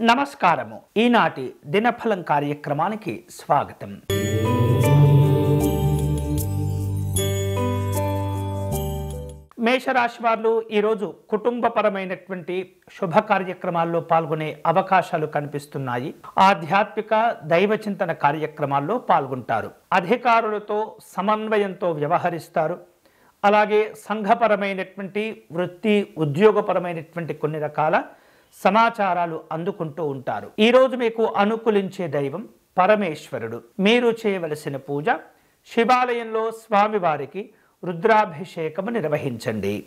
నమస్కారము. ఈనాటి దినఫలం కార్యక్రమానికి స్వాగతం. మేషరాశి వారు ఈరోజు కుటుంబపరమైనటువంటి శుభ కార్యక్రమాల్లో పాల్గొనే అవకాశాలు కనిపిస్తున్నాయి. ఆధ్యాత్మిక దైవ చింతన కార్యక్రమాల్లో పాల్గొంటారు. అధికారులతో సమన్వయంతో వ్యవహరిస్తారు. అలాగే సంఘపరమైనటువంటి వృత్తి ఉద్యోగపరమైనటువంటి కొన్ని రకాల సమాచారాలు అందుకుంటూ ఉంటారు. ఈరోజు మీకు అనుకూలించే దైవం పరమేశ్వరుడు. మీరు చేయవలసిన పూజ శివాలయంలో స్వామివారికి రుద్రాభిషేకము నిర్వహించండి.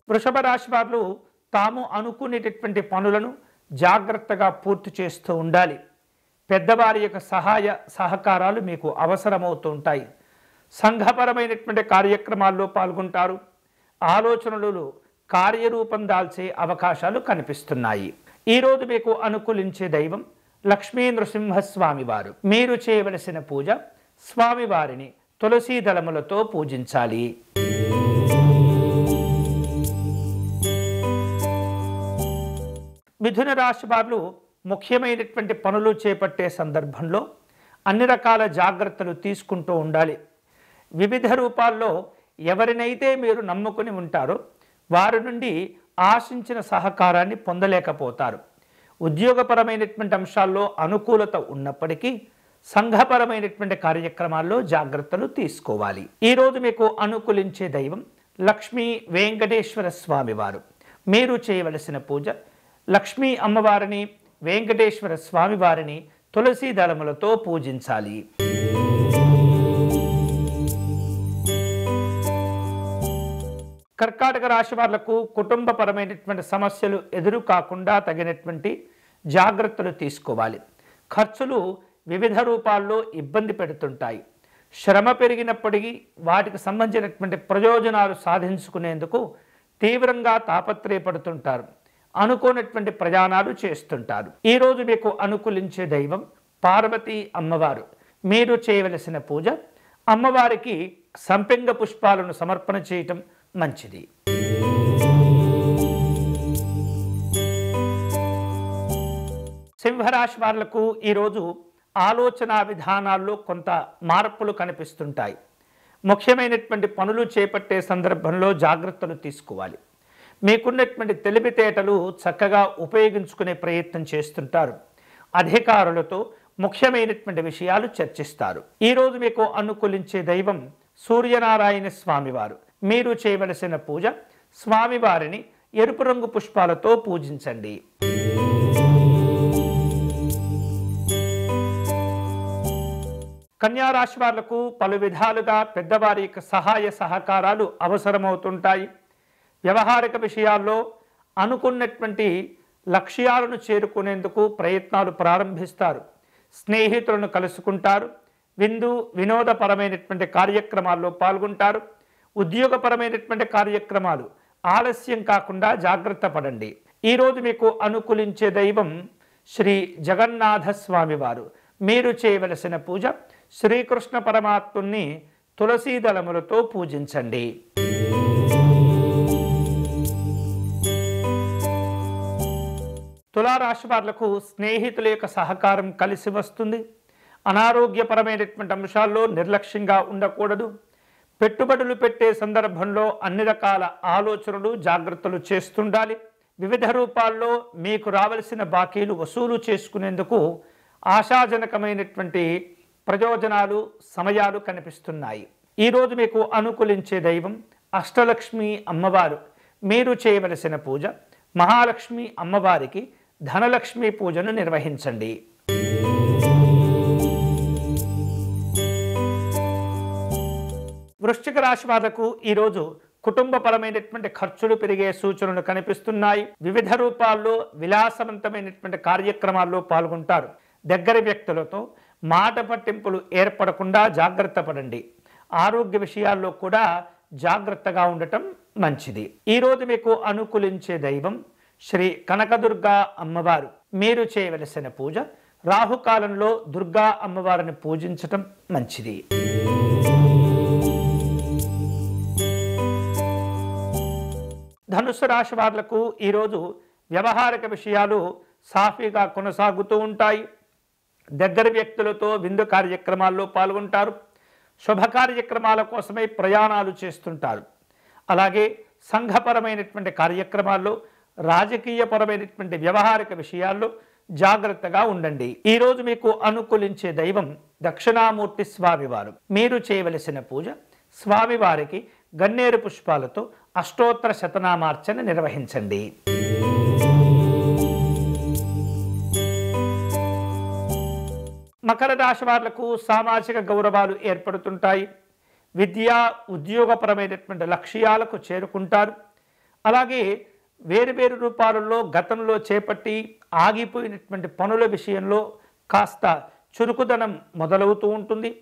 వృషభ రాశి వారు తాము అనుకునేటటువంటి పనులను జాగ్రత్తగా పూర్తి చేస్తూ ఉండాలి. పెద్దవారి యొక్క సహాయ సహకారాలు మీకు అవసరమవుతూ ఉంటాయి. సంఘపరమైనటువంటి కార్యక్రమాల్లో పాల్గొంటారు. ఆలోచనలు కార్యరూపం దాల్చే అవకాశాలు కనిపిస్తున్నాయి. ఈరోజు మీకు అనుకూలించే దైవం లక్ష్మీ నృసింహస్వామి వారు. మీరు చేయవలసిన పూజ స్వామివారిని తులసీ దళములతో పూజించాలి. మిథున రాశి వారు ముఖ్యమైనటువంటి పనులు చేపట్టే సందర్భంలో అన్ని రకాల జాగ్రత్తలు తీసుకుంటూ ఉండాలి. వివిధ రూపాల్లో ఎవరినైతే మీరు నమ్ముకుని ఉంటారో వారి నుండి ఆశించిన సహకారాన్ని పొందలేకపోతారు. ఉద్యోగపరమైనటువంటి అంశాల్లో అనుకూలత ఉన్నప్పటికీ సంఘపరమైనటువంటి కార్యక్రమాల్లో జాగ్రత్తలు తీసుకోవాలి. ఈరోజు మీకు అనుకూలించే దైవం లక్ష్మీ వెంకటేశ్వర స్వామి వారు. మీరు చేయవలసిన పూజ లక్ష్మీ అమ్మవారిని వెంకటేశ్వర స్వామి వారిని తులసీ దళములతో పూజించాలి. కర్కాటక రాశి వాళ్లకు కుటుంబపరమైనటువంటి సమస్యలు ఎదురు కాకుండా తగినటువంటి జాగ్రత్తలు తీసుకోవాలి. ఖర్చులు వివిధ రూపాల్లో ఇబ్బంది పెడుతుంటాయి. శ్రమ పెరిగినప్పటికీ వాటికి సంబంధించినటువంటి ప్రయోజనాలు సాధించుకునేందుకు తీవ్రంగా తాపత్రయపడుతుంటారు. అనుకోనటువంటి ప్రయాణాలు చేస్తుంటారు. ఈరోజు మీకు అనుకూలించే దైవం పార్వతీ అమ్మవారు. మీరు చేయవలసిన పూజ అమ్మవారికి సంపెంగ పుష్పాలను సమర్పణ చేయటం మంచిది. సింహరాశి వాళ్లకు ఈరోజు ఆలోచన విధానాల్లో కొంత మార్పులు కనిపిస్తుంటాయి. ముఖ్యమైనటువంటి పనులు చేపట్టే సందర్భంలో జాగ్రత్తలు తీసుకోవాలి. మీకున్నటువంటి తెలివితేటలు చక్కగా ఉపయోగించుకునే ప్రయత్నం చేస్తుంటారు. అధికారులతో ముఖ్యమైనటువంటి విషయాలు చర్చిస్తారు. ఈరోజు మీకు అనుకూలించే దైవం సూర్యనారాయణ స్వామివారు. మీరు చేయవలసిన పూజ స్వామివారిని ఎరుపు రంగు పుష్పాలతో పూజించండి. కన్యా రాశి వాళ్లకు పలు విధాలుగా పెద్దవారి యొక్క సహాయ సహకారాలు అవసరమవుతుంటాయి. వ్యవహారిక విషయాల్లో అనుకున్నటువంటి లక్ష్యాలను చేరుకునేందుకు ప్రయత్నాలు ప్రారంభిస్తారు. స్నేహితులను కలుసుకుంటారు. వినోదపరమైనటువంటి కార్యక్రమాల్లో పాల్గొంటారు. ఉద్యోగపరమైనటువంటి కార్యక్రమాలు ఆలస్యం కాకుండా జాగ్రత్త పడండి. ఈరోజు మీకు అనుకూలించే దైవం శ్రీ జగన్నాథ స్వామి వారు. మీరు చేయవలసిన పూజ శ్రీకృష్ణ పరమాత్ముని తులసీ దళములతో పూజించండి. తులారాశి వాళ్లకు స్నేహితుల యొక్క సహకారం కలిసి వస్తుంది. అనారోగ్యపరమైనటువంటి అంశాల్లో నిర్లక్ష్యంగా ఉండకూడదు. పెట్టుబడులు పెట్టే సందర్భంలో అన్ని రకాల ఆలోచనలు జాగ్రత్తలు చేస్తుండాలి. వివిధ రూపాల్లో మీకు రావలసిన బాకీలు వసూలు చేసుకునేందుకు ఆశాజనకమైనటువంటి ప్రయోజనాలు సమయాలు కనిపిస్తున్నాయి. ఈరోజు మీకు అనుకూలించే దైవం అష్టలక్ష్మి అమ్మవారు. మీరు చేయవలసిన పూజ మహాలక్ష్మి అమ్మవారికి ధనలక్ష్మి పూజను నిర్వహించండి. వృశ్చిక రాశి వాళ్లకు ఈరోజు కుటుంబపరమైనటువంటి ఖర్చులు పెరిగే సూచనలు కనిపిస్తున్నాయి. వివిధ రూపాల్లో విలాసవంతమైనటువంటి కార్యక్రమాల్లో పాల్గొంటారు. దగ్గర వ్యక్తులతో మాట పట్టింపులు ఏర్పడకుండా జాగ్రత్త పడండి. ఆరోగ్య విషయాల్లో కూడా జాగ్రత్తగా ఉండటం మంచిది. ఈరోజు మీకు అనుకూలించే దైవం శ్రీ కనకదుర్గా అమ్మవారు. మీరు చేయవలసిన పూజ రాహుకాలంలో దుర్గా అమ్మవారిని పూజించటం మంచిది. ధనుస్సు రాశి వాళ్లకు ఈరోజు వ్యవహారిక విషయాలు సాఫీగా కొనసాగుతూ ఉంటాయి. దగ్గర వ్యక్తులతో విందు కార్యక్రమాల్లో పాల్గొంటారు. శుభ కార్యక్రమాల కోసమై ప్రయాణాలు చేస్తుంటారు. అలాగే సంఘపరమైనటువంటి కార్యక్రమాల్లో, రాజకీయపరమైనటువంటి వ్యవహారిక విషయాల్లో జాగ్రత్తగా ఉండండి. ఈరోజు మీకు అనుకూలించే దైవం దక్షిణామూర్తి స్వామివారు. మీరు చేయవలసిన పూజ స్వామివారికి గన్నేరు పుష్పాలతో అష్టోత్తర శతనామార్చన నిర్వహించండి. మకర రాశి వాళ్లకు సామాజిక గౌరవాలు ఏర్పడుతుంటాయి. విద్యా ఉద్యోగపరమైనటువంటి లక్ష్యాలకు చేరుకుంటారు. అలాగే వేరువేరు రూపాలలో గతంలో చేపట్టి ఆగిపోయినటువంటి పనుల విషయంలో కాస్త చురుకుదనం మొదలవుతూ ఉంటుంది.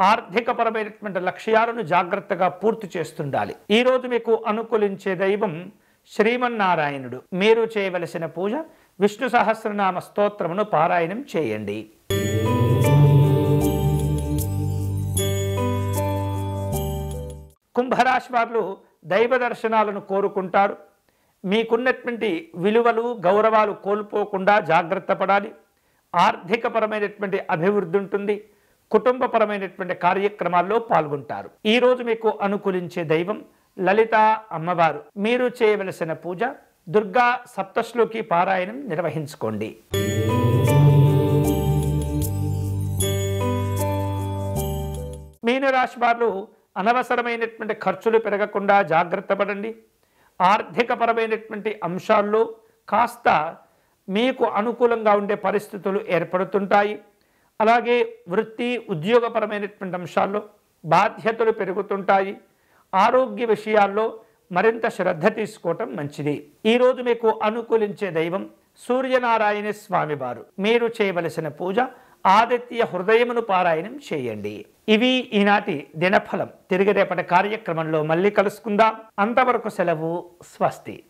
ఆర్థికపరమైనటువంటి లక్ష్యాలను జాగ్రత్తగా పూర్తి చేస్తుండాలి. ఈరోజు మీకు అనుకూలించే దైవం శ్రీమన్నారాయణుడు. మీరు చేయవలసిన పూజ విష్ణు సహస్రనామ స్తోత్రమును పారాయణం చేయండి. కుంభరాశి వారు దైవ దర్శనాలను కోరుకుంటారు. మీకున్నటువంటి విలువలు గౌరవాలు కోల్పోకుండా జాగ్రత్త పడాలి. ఆర్థికపరమైనటువంటి అభివృద్ధి ఉంటుంది. కుటుంబపరమైనటువంటి కార్యక్రమాల్లో పాల్గొంటారు. ఈరోజు మీకు అనుకూలించే దైవం లలిత అమ్మవారు. మీరు చేయవలసిన పూజ దుర్గా సప్తశ్లోకి పారాయణం నిర్వహించుకోండి. మీనరాశి వారు అనవసరమైనటువంటి ఖర్చులు పెరగకుండా జాగ్రత్త పడండి. ఆర్థికపరమైనటువంటి అంశాల్లో కాస్త మీకు అనుకూలంగా ఉండే పరిస్థితులు ఏర్పడుతుంటాయి. అలాగే వృత్తి ఉద్యోగపరమైనటువంటి అంశాల్లో బాధ్యతలు పెరుగుతుంటాయి. ఆరోగ్య విషయాల్లో మరింత శ్రద్ధ తీసుకోవటం మంచిది. ఈరోజు మీకు అనుకూలించే దైవం సూర్యనారాయణ స్వామివారు. మీరు చేయవలసిన పూజ ఆదిత్య హృదయమును పారాయణం చేయండి. ఇవి ఈనాటి దినఫలం. తిరిగి రేపటి కార్యక్రమంలో మళ్ళీ కలుసుకుందాం. అంతవరకు సెలవు. స్వస్తి.